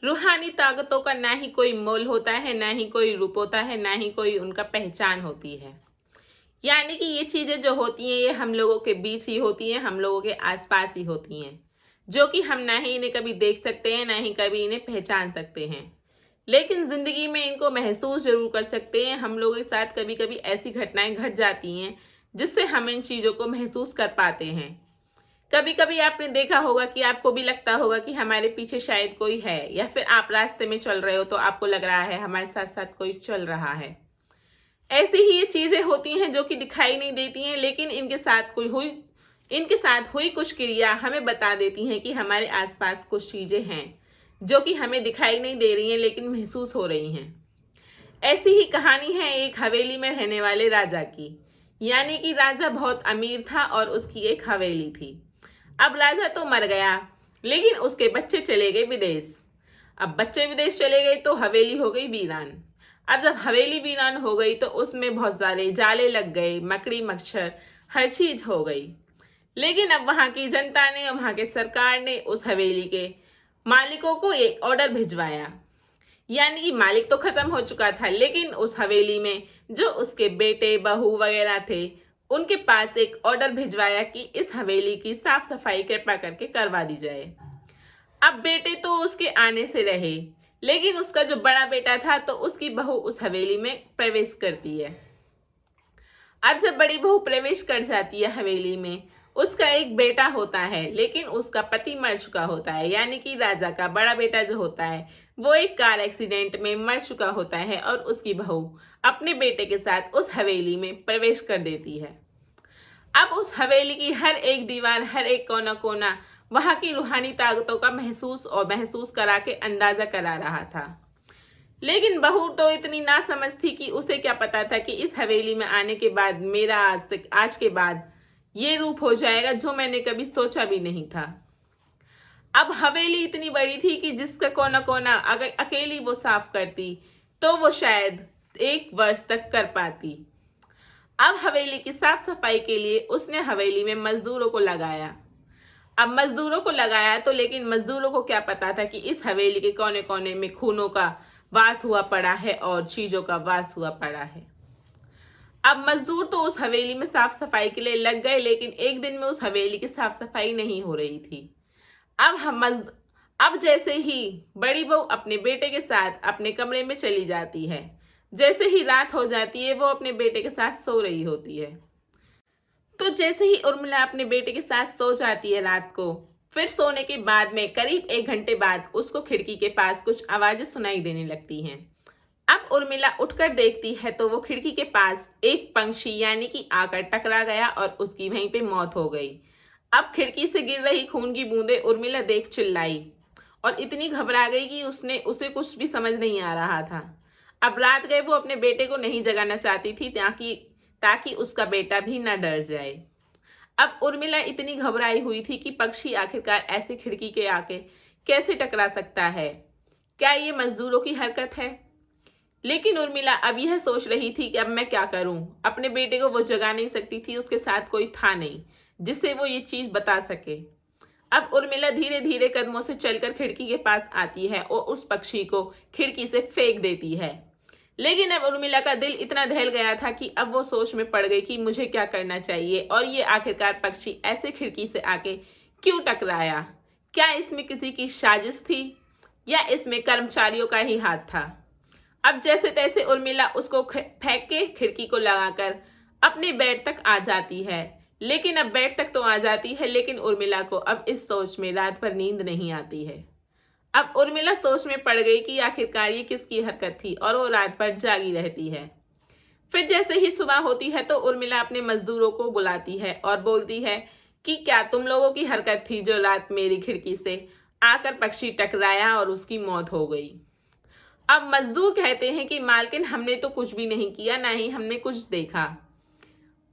रूहानी ताकतों का ना ही कोई मोल होता है, ना ही कोई रूप होता है, ना ही कोई उनका पहचान होती है। यानी कि ये चीज़ें जो होती हैं ये हम लोगों के बीच ही होती हैं, हम लोगों के आसपास ही होती हैं, जो कि हम ना ही इन्हें कभी देख सकते हैं, ना ही कभी इन्हें पहचान सकते हैं। लेकिन ज़िंदगी में इनको महसूस ज़रूर कर सकते हैं। हम लोगों के साथ कभी कभी ऐसी घटनाएं घट जाती हैं जिससे हम इन चीज़ों को महसूस कर पाते हैं। कभी कभी आपने देखा होगा कि आपको भी लगता होगा कि हमारे पीछे शायद कोई है, या फिर आप रास्ते में चल रहे हो तो आपको लग रहा है हमारे साथ साथ कोई चल रहा है। ऐसी ही ये चीजें होती हैं जो कि दिखाई नहीं देती हैं, लेकिन इनके साथ हुई कुछ क्रिया हमें बता देती हैं कि हमारे आसपास कुछ चीजें हैं जो कि हमें दिखाई नहीं दे रही हैं लेकिन महसूस हो रही हैं। ऐसी ही कहानी है एक हवेली में रहने वाले राजा की। यानी कि राजा बहुत अमीर था और उसकी एक हवेली थी। अब राजा तो मर गया, लेकिन उसके बच्चे चले गए विदेश। अब बच्चे विदेश चले गए तो हवेली हो गई वीरान। अब जब हवेली वीरान हो गई तो उसमें बहुत सारे जाले लग गए, मकड़ी मच्छर हर चीज हो गई। लेकिन अब वहां की जनता ने और वहां के सरकार ने उस हवेली के मालिकों को एक ऑर्डर भिजवाया। यानी कि मालिक तो खत्म हो चुका था, लेकिन उस हवेली में जो उसके बेटे बहू वगैरह थे उनके पास एक ऑर्डर भिजवाया कि इस हवेली की साफ सफाई कृपा करके करवा दी जाए। अब बेटे तो उसके आने से रहे, लेकिन उसका जो बड़ा बेटा था तो उसकी बहू उस हवेली में प्रवेश करती है। अब जब बड़ी बहू प्रवेश कर जाती है हवेली में, उसका एक बेटा होता है, लेकिन उसका पति मर चुका होता है। यानी कि राजा का बड़ा बेटा जो होता है वो एक कार एक्सीडेंट में मर चुका होता है और उसकी बहू अपने बेटे के साथ उस हवेली में प्रवेश कर देती है। अब उस हवेली की हर एक दीवार, हर एक कोना कोना वहां की रूहानी ताकतों का महसूस करा के अंदाजा करा रहा था। लेकिन बहू तो इतनी ना समझ थी कि उसे क्या पता था कि इस हवेली में आने के बाद मेरा आज के बाद ये रूप हो जाएगा जो मैंने कभी सोचा भी नहीं था। अब हवेली इतनी बड़ी थी कि जिसका कोना कोना अगर अकेली वो साफ करती तो वो शायद 1 वर्ष तक कर पाती। अब हवेली की साफ सफाई के लिए उसने हवेली में मजदूरों को लगाया। अब मजदूरों को लगाया तो लेकिन मजदूरों को क्या पता था कि इस हवेली के कोने कोने में खूनों का वास हुआ पड़ा है और चीजों का वास हुआ पड़ा है। अब मजदूर तो उस हवेली में साफ सफाई के लिए लग गए, लेकिन एक दिन में उस हवेली की साफ सफाई नहीं हो रही थी। अब जैसे ही बड़ी बहू अपने बेटे के साथ अपने कमरे में चली जाती है, जैसे ही रात हो जाती है वो अपने बेटे के साथ सो रही होती है। तो जैसे ही उर्मिला अपने बेटे के साथ सो जाती है रात को, फिर सोने के बाद में करीब 1 घंटे बाद उसको खिड़की के पास कुछ आवाजें सुनाई देने लगती हैं। अब उर्मिला उठकर देखती है तो वो खिड़की के पास एक पंछी यानी कि आकर टकरा गया और उसकी वहीं पे मौत हो गई। अब खिड़की से गिर रही खून की बूंदें उर्मिला देख चिल्लाई और इतनी घबरा गई कि उसे कुछ भी समझ नहीं आ रहा था। अब रात गए वो अपने बेटे को नहीं जगाना चाहती थी ताकि उसका बेटा भी न डर जाए। अब उर्मिला इतनी घबराई हुई थी कि पक्षी आखिरकार ऐसे खिड़की के आके कैसे टकरा सकता है, क्या ये मजदूरों की हरकत है? लेकिन उर्मिला अब यह सोच रही थी कि अब मैं क्या करूं। अपने बेटे को वो जगा नहीं सकती थी, उसके साथ कोई था नहीं जिससे वो ये चीज बता सके। अब उर्मिला धीरे धीरे कदमों से चलकर खिड़की के पास आती है और उस पक्षी को खिड़की से फेंक देती है। लेकिन अब उर्मिला का दिल इतना दहल गया था कि अब वो सोच में पड़ गई कि मुझे क्या करना चाहिए और ये आखिरकार पक्षी ऐसे खिड़की से आके क्यों टकराया? क्या इसमें किसी की साजिश थी या इसमें कर्मचारियों का ही हाथ था? अब जैसे तैसे उर्मिला उसको फेंक के खिड़की को लगाकर अपने बेड तक आ जाती है। लेकिन अब बेड तक तो आ जाती है, लेकिन उर्मिला को अब इस सोच में रात भर नींद नहीं आती है। अब उर्मिला सोच में पड़ गई कि आखिरकार ये किसकी हरकत थी और वो रात भर जागी रहती है। फिर जैसे ही सुबह होती है तो उर्मिला अपने मजदूरों को बुलाती है और बोलती है कि क्या तुम लोगों की हरकत थी जो रात मेरी खिड़की से आकर पक्षी टकराया और उसकी मौत हो गई? अब मजदूर कहते हैं कि मालकिन हमने तो कुछ भी नहीं किया, ना ही हमने कुछ देखा।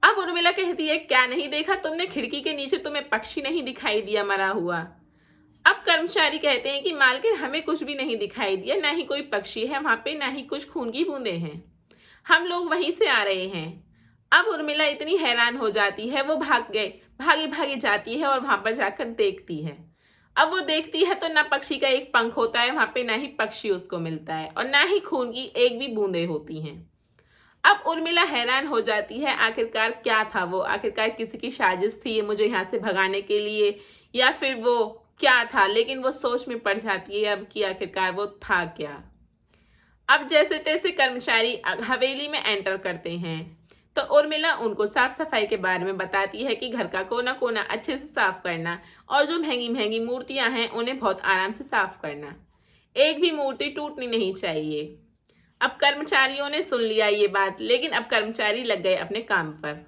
अब उर्मिला कहती है क्या नहीं देखा तुमने? खिड़की के नीचे तुम्हें पक्षी नहीं दिखाई दिया मरा हुआ? अब कर्मचारी कहते हैं कि मालकिन हमें कुछ भी नहीं दिखाई दिया, ना ही कोई पक्षी है वहां पे, ना ही कुछ खून की बूंदें हैं, हम लोग वहीं से आ रहे हैं। अब उर्मिला इतनी हैरान हो जाती है, वो भागी भागी जाती है और वहां पर जाकर देखती है। अब वो देखती है तो ना पक्षी का एक पंख होता है वहां पे, ना ही पक्षी उसको मिलता है और ना ही खून की एक भी बूंदे होती हैं। अब उर्मिला हैरान हो जाती है, आखिरकार क्या था वो, आखिरकार किसी की साजिश थी ये मुझे यहाँ से भगाने के लिए, या फिर वो क्या था। लेकिन वो सोच में पड़ जाती है अब कि आखिरकार वो था क्या। अब जैसे तैसे कर्मचारी हवेली में एंटर करते हैं तो उर्मिला उनको साफ सफाई के बारे में बताती है कि घर का कोना कोना अच्छे से साफ करना और जो महंगी महंगी मूर्तियां हैं उन्हें बहुत आराम से साफ करना, एक भी मूर्ति टूटनी नहीं चाहिए। अब कर्मचारियों ने सुन लिया ये बात, लेकिन अब कर्मचारी लग गए अपने काम पर।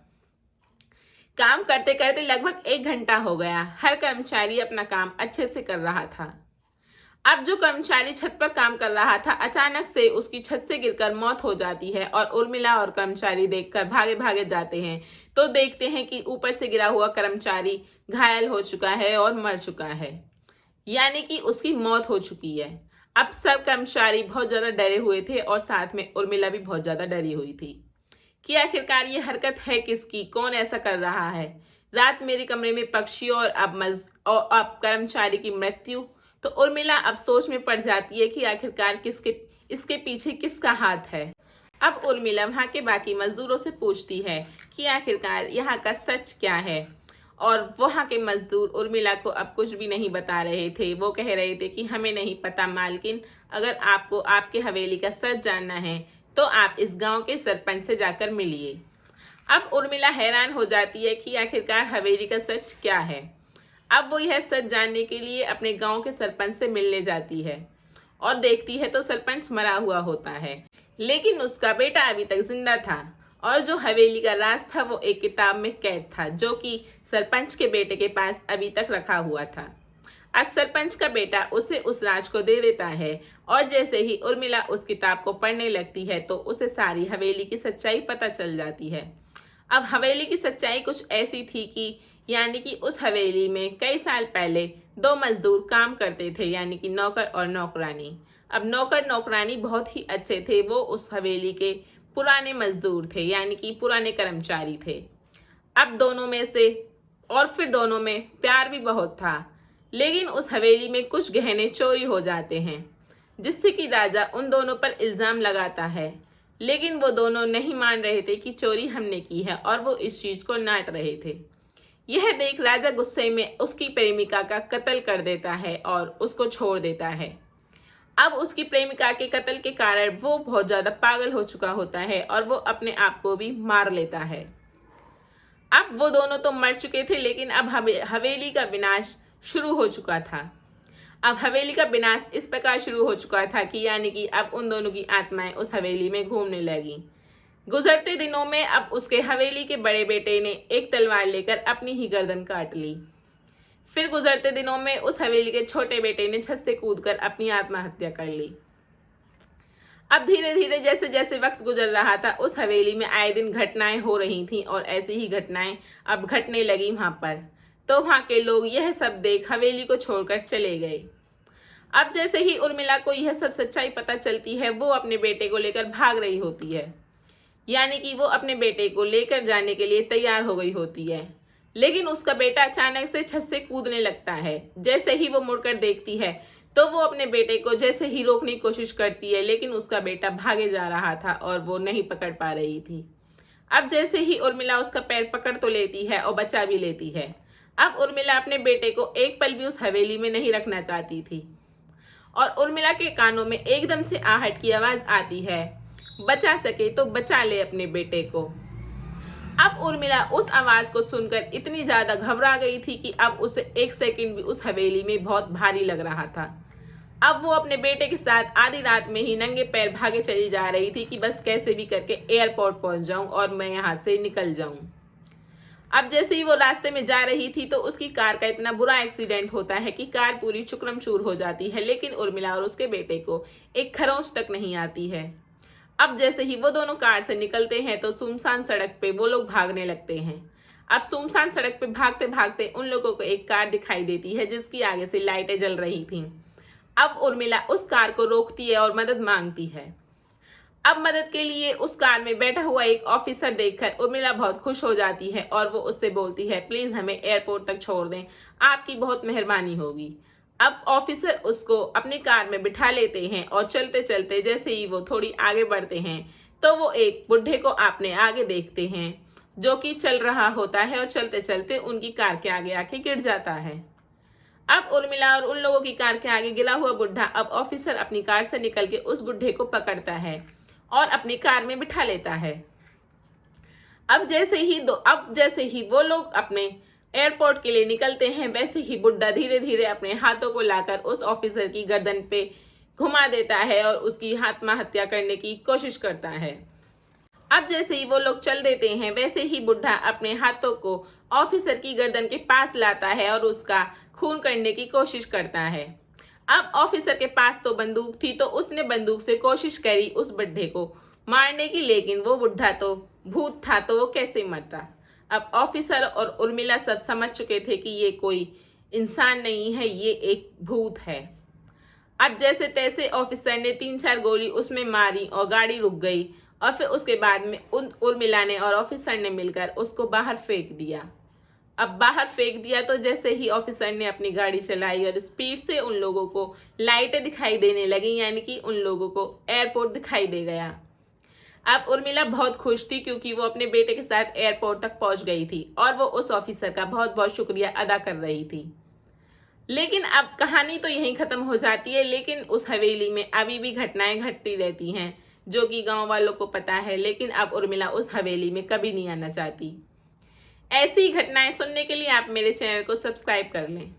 काम करते करते लगभग 1 घंटा हो गया, हर कर्मचारी अपना काम अच्छे से कर रहा था। अब जो कर्मचारी छत पर काम कर रहा था, अचानक से उसकी छत से गिरकर मौत हो जाती है और उर्मिला और कर्मचारी देखकर भागे भागे जाते हैं तो देखते हैं कि ऊपर से गिरा हुआ कर्मचारी घायल हो चुका है और मर चुका है, यानी कि उसकी मौत हो चुकी है। अब सब कर्मचारी बहुत ज्यादा डरे हुए थे और साथ में उर्मिला भी बहुत ज्यादा डरी हुई थी कि आखिरकार ये हरकत है किसकी, कौन ऐसा कर रहा है। रात मेरे कमरे में पक्षी और अब कर्मचारी की मृत्यु। तो उर्मिला अब सोच में पड़ जाती है कि आखिरकार इसके पीछे किसका हाथ है। अब उर्मिला वहां के बाकी मजदूरों से पूछती है कि आखिरकार यहाँ का सच क्या है, और वहां के मजदूर उर्मिला को अब कुछ भी नहीं बता रहे थे। वो कह रहे थे कि हमें नहीं पता मालकिन, अगर आपको आपके हवेली का सच जानना है तो आप इस गांव के सरपंच से जाकर मिलिए। अब उर्मिला हैरान हो जाती है कि आखिरकार हवेली का सच क्या है। अब वो यह सच जानने के लिए अपने गांव के सरपंच से मिलने जाती है और देखती है तो सरपंच मरा हुआ होता है, लेकिन उसका बेटा अभी तक जिंदा था और जो हवेली का राज था वो एक किताब में कैद था, जो कि सरपंच के बेटे के पास अभी तक रखा हुआ था। अब सरपंच का बेटा उसे उस राज को दे देता है और जैसे ही उर्मिला उस किताब को पढ़ने लगती है तो उसे सारी हवेली की सच्चाई पता चल जाती है। अब हवेली की सच्चाई कुछ ऐसी थी कि यानी कि उस हवेली में कई साल पहले 2 मजदूर काम करते थे, यानी कि नौकर और नौकरानी। अब नौकर नौकरानी बहुत ही अच्छे थे, वो उस हवेली के पुराने मजदूर थे, यानी कि पुराने कर्मचारी थे। अब दोनों में से और फिर दोनों में प्यार भी बहुत था, लेकिन उस हवेली में कुछ गहने चोरी हो जाते हैं, जिससे कि राजा उन दोनों पर इल्जाम लगाता है। लेकिन वो दोनों नहीं मान रहे थे कि चोरी हमने की है और वो इस चीज को नाट रहे थे। यह देख राजा गुस्से में उसकी प्रेमिका का कत्ल कर देता है और उसको छोड़ देता है। अब उसकी प्रेमिका के कत्ल के कारण वो बहुत ज्यादा पागल हो चुका होता है और वो अपने आप को भी मार लेता है। अब वो दोनों तो मर चुके थे, लेकिन अब हवेली का विनाश शुरू हो चुका था। अब हवेली का विनाश इस प्रकार शुरू हो चुका था कि यानी कि अब उन दोनों की आत्माएं उस हवेली में घूमने लगी। गुजरते दिनों में अब उसके हवेली के बड़े बेटे ने एक तलवार लेकर अपनी ही गर्दन काट ली। फिर गुजरते दिनों में उस हवेली के छोटे बेटे ने छत से कूदकर अपनी आत्महत्या कर ली। अब धीरे धीरे जैसे जैसे वक्त गुजर रहा था, उस हवेली में आए दिन घटनाएं हो रही थीं और ऐसी ही घटनाएं अब घटने लगी वहां पर। तो वहां के लोग यह सब देख हवेली को छोड़कर चले गए। अब जैसे ही उर्मिला को यह सब सच्चाई पता चलती है, वो अपने बेटे को लेकर भाग रही होती है, यानी कि वो अपने बेटे को लेकर जाने के लिए तैयार हो गई होती है। लेकिन उसका बेटा अचानक से छत से कूदने लगता है। जैसे ही वो मुड़कर देखती है तो वो अपने बेटे को जैसे ही रोकने की कोशिश करती है, लेकिन उसका बेटा भागे जा रहा था और वो नहीं पकड़ पा रही थी। अब जैसे ही उर्मिला उसका पैर पकड़ तो लेती है और बचा भी लेती है। अब उर्मिला अपने बेटे को एक पल भी उस हवेली में नहीं रखना चाहती थी और उर्मिला के कानों में एकदम से आहट की आवाज आती है, बचा सके तो बचा ले अपने बेटे को। अब उर्मिला उस आवाज को सुनकर इतनी ज्यादा घबरा गई थी कि अब उसे 1 सेकंड भी उस हवेली में बहुत भारी लग रहा था। अब वो अपने बेटे के साथ आधी रात में ही नंगे पैर भागे चली जा रही थी कि बस कैसे भी करके एयरपोर्ट पहुंच जाऊं और मैं यहाँ से निकल जाऊं। अब जैसे ही वो रास्ते में जा रही थी तो उसकी कार का इतना बुरा एक्सीडेंट होता है कि कार पूरी चुकरमचूर हो जाती है, लेकिन उर्मिला और उसके बेटे को एक खरोंच तक नहीं आती है। अब जैसे ही वो दोनों कार से निकलते हैं तो सुनसान सड़क पे वो लोग भागने लगते हैं। अब सुनसान सड़क पे भागते भागते उन लोगों को एक कार दिखाई देती है जिसकी आगे से लाइटें जल रही थीं। अब उर्मिला उस कार को रोकती है और मदद मांगती है। अब मदद के लिए उस कार में बैठा हुआ एक ऑफिसर देखकर उर्मिला बहुत खुश हो जाती है और वो उससे बोलती है, प्लीज हमें एयरपोर्ट तक छोड़ दें, आपकी बहुत मेहरबानी होगी। अब ऑफिसर उसको अपनी कार में बिठा लेते हैं और चलते चलते जैसे ही वो थोड़ी आगे बढ़ते हैं तो वो एक बुढ़े को अपने आगे देखते हैं जो कि चल रहा होता है और चलते चलते उनकी कार के आगे आके गिर जाता है। अब उर्मिला और उन लोगों की कार के आगे गिरा हुआ बुढ़ा अब ऑफिसर अपनी कार से निकल के उस बुढ़े को पकड़ता है और अपनी कार में बिठा लेता है। अब जैसे ही वो लोग अपने एयरपोर्ट के लिए निकलते हैं वैसे ही बुड्ढा धीरे धीरे अपने हाथों को लाकर उस ऑफिसर की गर्दन पे घुमा देता है और उसकी आत्महत्या करने की कोशिश करता है। अब जैसे ही वो लोग चल देते हैं वैसे ही बुड्ढा अपने हाथों को ऑफिसर की गर्दन के पास लाता है और उसका खून करने की कोशिश करता है। अब ऑफिसर के पास तो बंदूक थी तो उसने बंदूक से कोशिश करी उस बुड्ढे को मारने की, लेकिन वो बुड्ढा तो भूत था तो वो कैसे मरता। अब ऑफिसर और उर्मिला सब समझ चुके थे कि ये कोई इंसान नहीं है, ये एक भूत है। अब जैसे तैसे ऑफिसर ने 3-4 गोली उसमें मारी और गाड़ी रुक गई और फिर उसके बाद में उर्मिला ने और ऑफिसर ने मिलकर उसको बाहर फेंक दिया। अब बाहर फेंक दिया तो जैसे ही ऑफिसर ने अपनी गाड़ी चलाई और स्पीड से उन लोगों को लाइटें दिखाई देने लगी, यानी कि उन लोगों को एयरपोर्ट दिखाई दे गया। अब उर्मिला बहुत खुश थी क्योंकि वो अपने बेटे के साथ एयरपोर्ट तक पहुंच गई थी और वो उस ऑफिसर का बहुत बहुत शुक्रिया अदा कर रही थी। लेकिन अब कहानी तो यहीं खत्म हो जाती है, लेकिन उस हवेली में अभी भी घटनाएं घटती रहती हैं जो कि गांव वालों को पता है, लेकिन अब उर्मिला उस हवेली में कभी नहीं आना चाहती। ऐसी घटनाएं सुनने के लिए आप मेरे चैनल को सब्सक्राइब कर लें।